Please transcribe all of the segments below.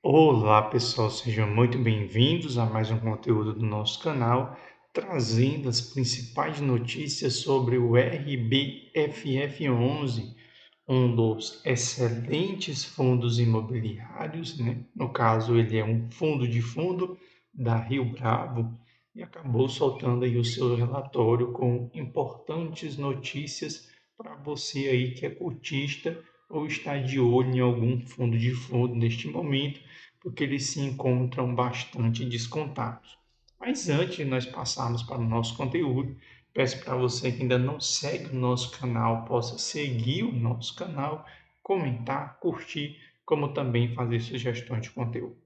Olá pessoal, sejam muito bem-vindos a mais um conteúdo do nosso canal, trazendo as principais notícias sobre o RBFF11, um dos excelentes fundos imobiliários, né? No caso, ele é um fundo da Rio Bravo e acabou soltando aí o seu relatório com importantes notícias para você aí que é cotista ou está de olho em algum fundo neste momento, porque eles se encontram bastante descontados. Mas antes de nós passarmos para o nosso conteúdo, peço para você que ainda não segue o nosso canal, possa seguir o nosso canal, comentar, curtir, como também fazer sugestões de conteúdo.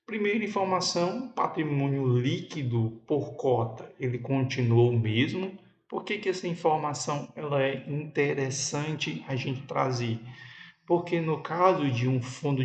Primeira informação, patrimônio líquido por cota, ele continuou o mesmo. Por que essa informação ela é interessante a gente trazer? Porque no caso de um fundo,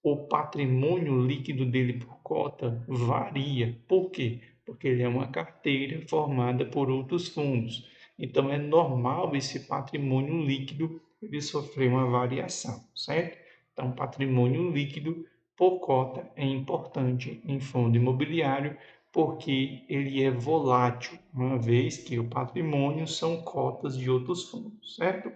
o patrimônio líquido dele por cota varia. Por quê? Porque ele é uma carteira formada por outros fundos. Então é normal esse patrimônio líquido ele sofrer uma variação, certo? Então, patrimônio líquido por cota é importante em fundo imobiliário porque ele é volátil, uma vez que o patrimônio são cotas de outros fundos, certo?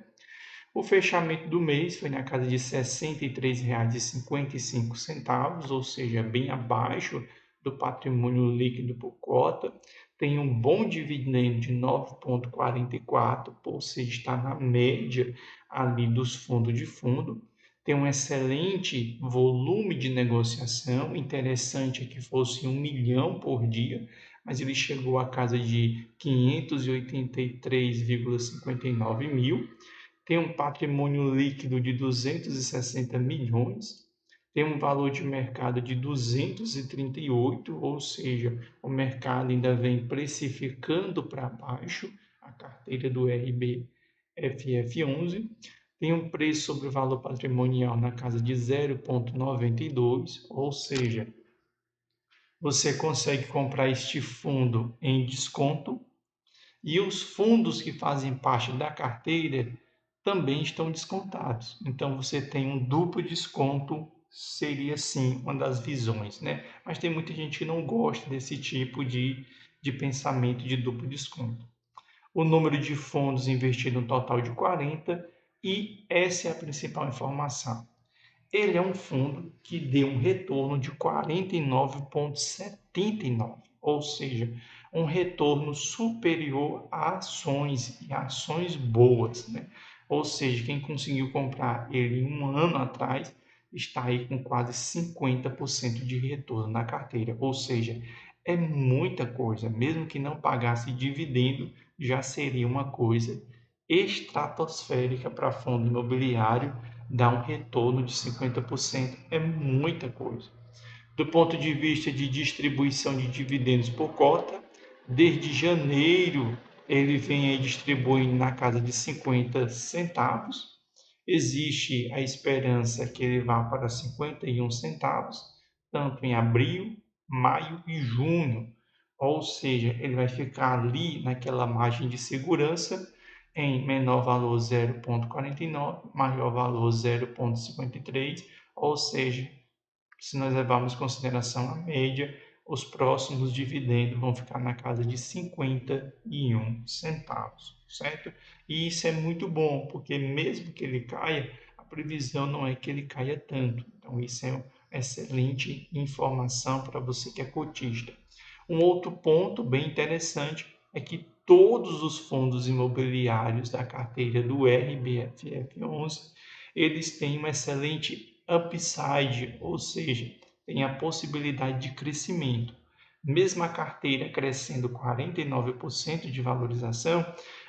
O fechamento do mês foi na casa de R$ 63,55, ou seja, bem abaixo do patrimônio líquido por cota. Tem um bom dividendo de 9,44, ou seja, está na média ali dos fundos de fundo. Tem um excelente volume de negociação, interessante é que fosse 1 milhão por dia, mas ele chegou à casa de 583,59 mil. Tem um patrimônio líquido de 260 milhões, tem um valor de mercado de 238, ou seja, o mercado ainda vem precificando para baixo a carteira do RBFF11, tem um preço sobre o valor patrimonial na casa de 0,92, ou seja, você consegue comprar este fundo em desconto e os fundos que fazem parte da carteira também estão descontados. Então você tem um duplo desconto, seria sim uma das visões, né? Mas tem muita gente que não gosta desse tipo de pensamento de duplo desconto. O número de fundos investido no total de 40, e essa é a principal informação. Ele é um fundo que deu um retorno de 49,79, ou seja, um retorno superior a ações e ações boas, né? Ou seja, quem conseguiu comprar ele um ano atrás está aí com quase 50% de retorno na carteira, ou seja, é muita coisa, mesmo que não pagasse dividendo, já seria uma coisa estratosférica para fundo imobiliário, dar um retorno de 50%, é muita coisa. Do ponto de vista de distribuição de dividendos por cota, desde janeiro ele vem aí distribuindo na casa de 50 centavos. Existe a esperança que ele vá para 51 centavos, tanto em abril, maio e junho. Ou seja, ele vai ficar ali naquela margem de segurança em menor valor 0,49, maior valor 0,53, ou seja, se nós levarmos em consideração a média, os próximos dividendos vão ficar na casa de 51 centavos, certo? E isso é muito bom, porque mesmo que ele caia, a previsão não é que ele caia tanto. Então, isso é uma excelente informação para você que é cotista. Um outro ponto bem interessante é que todos os fundos imobiliários da carteira do RBFF11, eles têm uma excelente upside, ou seja, tem a possibilidade de crescimento. Mesmo a carteira crescendo 49% de valorização,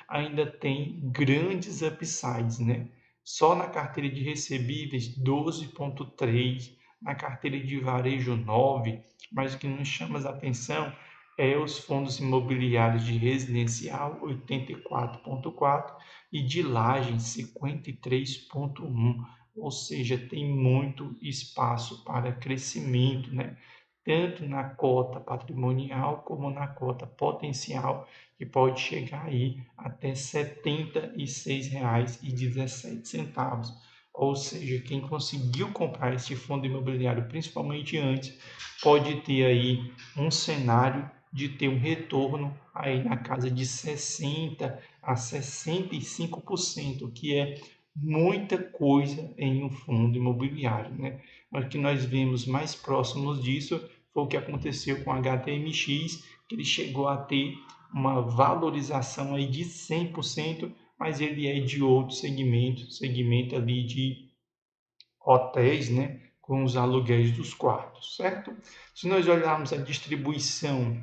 ainda tem grandes upsides, né? Só na carteira de recebíveis 12,3%, na carteira de varejo 9%, mas o que nos chama a atenção é os fundos imobiliários de residencial 84,4% e de lajes 53,1%. Ou seja, tem muito espaço para crescimento, né? Tanto na cota patrimonial como na cota potencial, que pode chegar aí até R$ 76,17. Ou seja, quem conseguiu comprar esse fundo imobiliário, principalmente antes, pode ter aí um cenário de ter um retorno aí na casa de 60 a 65%, que é muita coisa em um fundo imobiliário, né? Mas o que nós vimos mais próximos disso foi o que aconteceu com a HTMX, que ele chegou a ter uma valorização aí de 100%, mas ele é de outro segmento ali de hotéis, né, com os aluguéis dos quartos, certo? Se nós olharmos a distribuição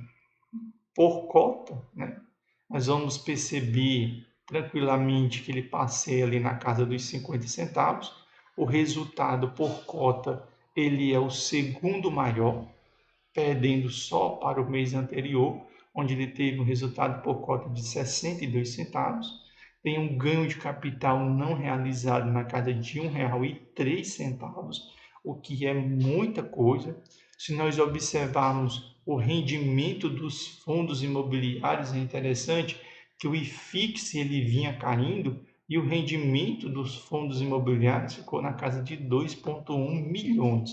por cota, né, nós vamos perceber tranquilamente que ele passeia ali na casa dos 50 centavos. O resultado por cota, ele é o segundo maior, perdendo só para o mês anterior, onde ele teve um resultado por cota de 62 centavos. Tem um ganho de capital não realizado na casa de R$ 1,03, o que é muita coisa. Se nós observarmos o rendimento dos fundos imobiliários, é interessante que o IFIX ele vinha caindo e o rendimento dos fundos imobiliários ficou na casa de 2,1 milhões.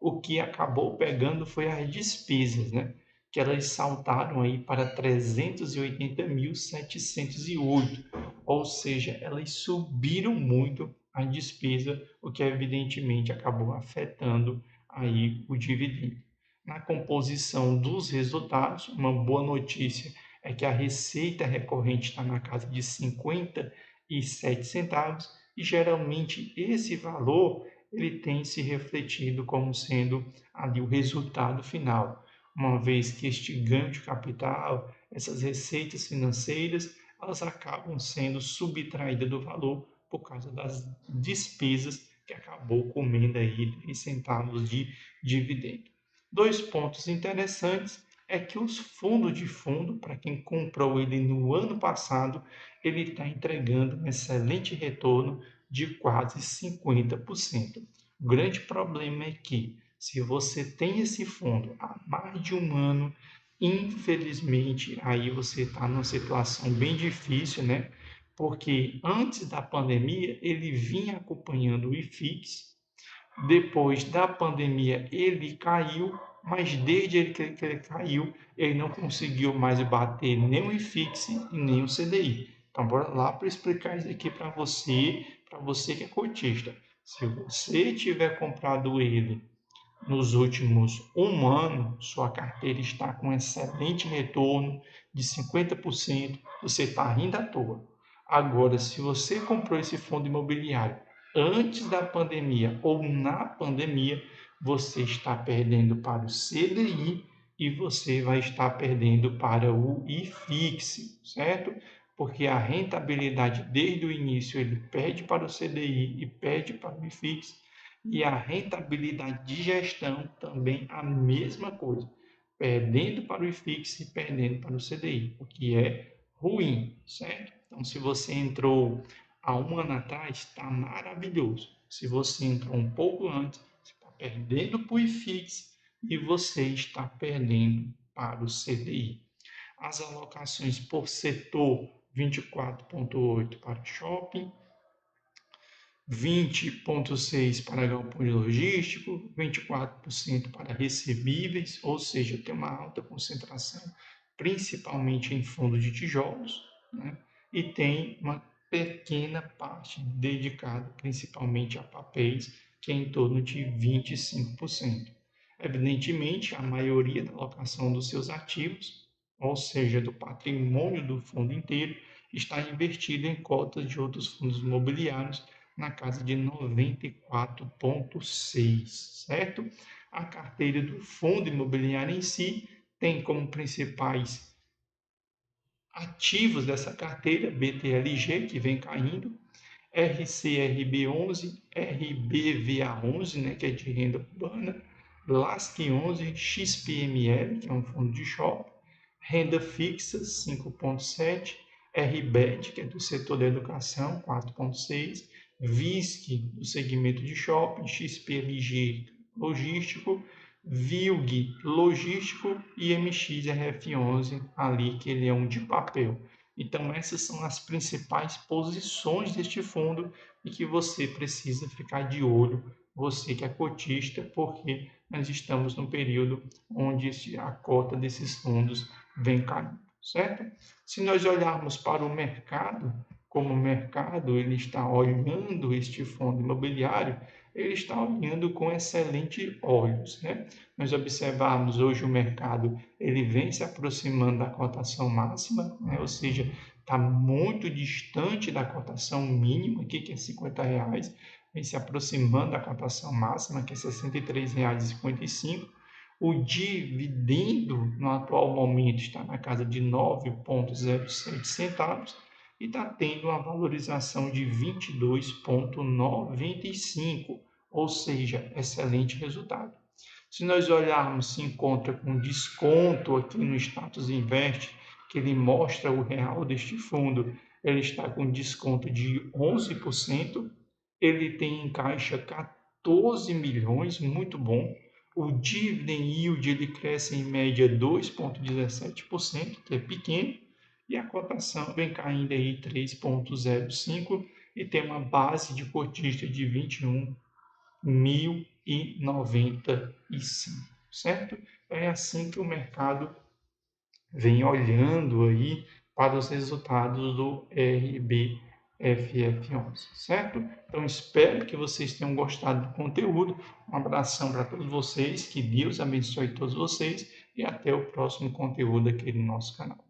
O que acabou pegando foi as despesas, né? Que elas saltaram aí para 380.708, ou seja, elas subiram muito a despesa, o que evidentemente acabou afetando aí o dividendo. Na composição dos resultados, uma boa notícia é que a receita recorrente está na casa de 57 centavos e geralmente esse valor ele tem se refletido como sendo ali o resultado final, uma vez que este ganho de capital, essas receitas financeiras, elas acabam sendo subtraídas do valor por causa das despesas que acabou comendo aí 10 centavos de dividendo. Dois pontos interessantes é que os fundos de fundo, para quem comprou ele no ano passado, ele está entregando um excelente retorno de quase 50%. O grande problema é que, se você tem esse fundo há mais de um ano, infelizmente, aí você está numa situação bem difícil, né? Porque antes da pandemia, ele vinha acompanhando o IFIX, depois da pandemia ele caiu, mas desde que ele caiu, ele não conseguiu mais bater nem o IFIX e nem o CDI. Então, bora lá para explicar isso aqui para você que é cotista. Se você tiver comprado ele nos últimos um ano, sua carteira está com excelente retorno de 50%, você está rindo à toa. Agora, se você comprou esse fundo imobiliário antes da pandemia ou na pandemia, você está perdendo para o CDI e você vai estar perdendo para o IFIX, certo? Porque a rentabilidade desde o início ele perde para o CDI e perde para o IFIX, e a rentabilidade de gestão também a mesma coisa, perdendo para o IFIX e perdendo para o CDI, o que é ruim, certo? Então, se você entrou há um ano atrás, está maravilhoso. Se você entrou um pouco antes, você está perdendo para o IFIX e você está perdendo para o CDI. As alocações por setor, 24,8 para shopping, 20,6% para galpões logísticos, 24% para recebíveis, ou seja, tem uma alta concentração, principalmente em fundo de tijolos, né? E tem uma pequena parte dedicada principalmente a papéis, que é em torno de 25%. Evidentemente, a maioria da alocação dos seus ativos, ou seja, do patrimônio do fundo inteiro, está investido em cotas de outros fundos imobiliários, na casa de 94,6, certo? A carteira do fundo imobiliário em si tem como principais ativos dessa carteira BTLG, que vem caindo, RCRB11, RBVA11, né, que é de renda urbana, LASC11, XPML, que é um fundo de shopping, renda fixa 5,7, RBED, que é do setor da educação, 4,6, VISC, do segmento de shopping, XPLG, logístico, VILG, logístico e MXRF11, ali que ele é um de papel. Então, essas são as principais posições deste fundo e que você precisa ficar de olho, você que é cotista, porque nós estamos num período onde a cota desses fundos vem caindo, certo? Se nós olharmos para o mercado, como o mercado ele está olhando este fundo imobiliário, ele está olhando com excelentes olhos, né? Nós observarmos hoje o mercado, ele vem se aproximando da cotação máxima, né? Ou seja, está muito distante da cotação mínima, aqui, que é R$ 50, vem se aproximando da cotação máxima, que é R$ 63,55. O dividendo, no atual momento, está na casa de 9,07 centavos e está tendo uma valorização de 22,95, ou seja, excelente resultado. Se nós olharmos, se encontra com desconto aqui no Status Invest, que ele mostra o real deste fundo, ele está com desconto de 11%, ele tem em caixa 14 milhões, muito bom. O dividend yield ele cresce em média 2,17%, que é pequeno, e a cotação vem caindo aí 3,05 e tem uma base de cotista de 21.095, certo? É assim que o mercado vem olhando aí para os resultados do RBFF11, certo? Então, espero que vocês tenham gostado do conteúdo. Um abração para todos vocês, que Deus abençoe todos vocês e até o próximo conteúdo aqui no nosso canal.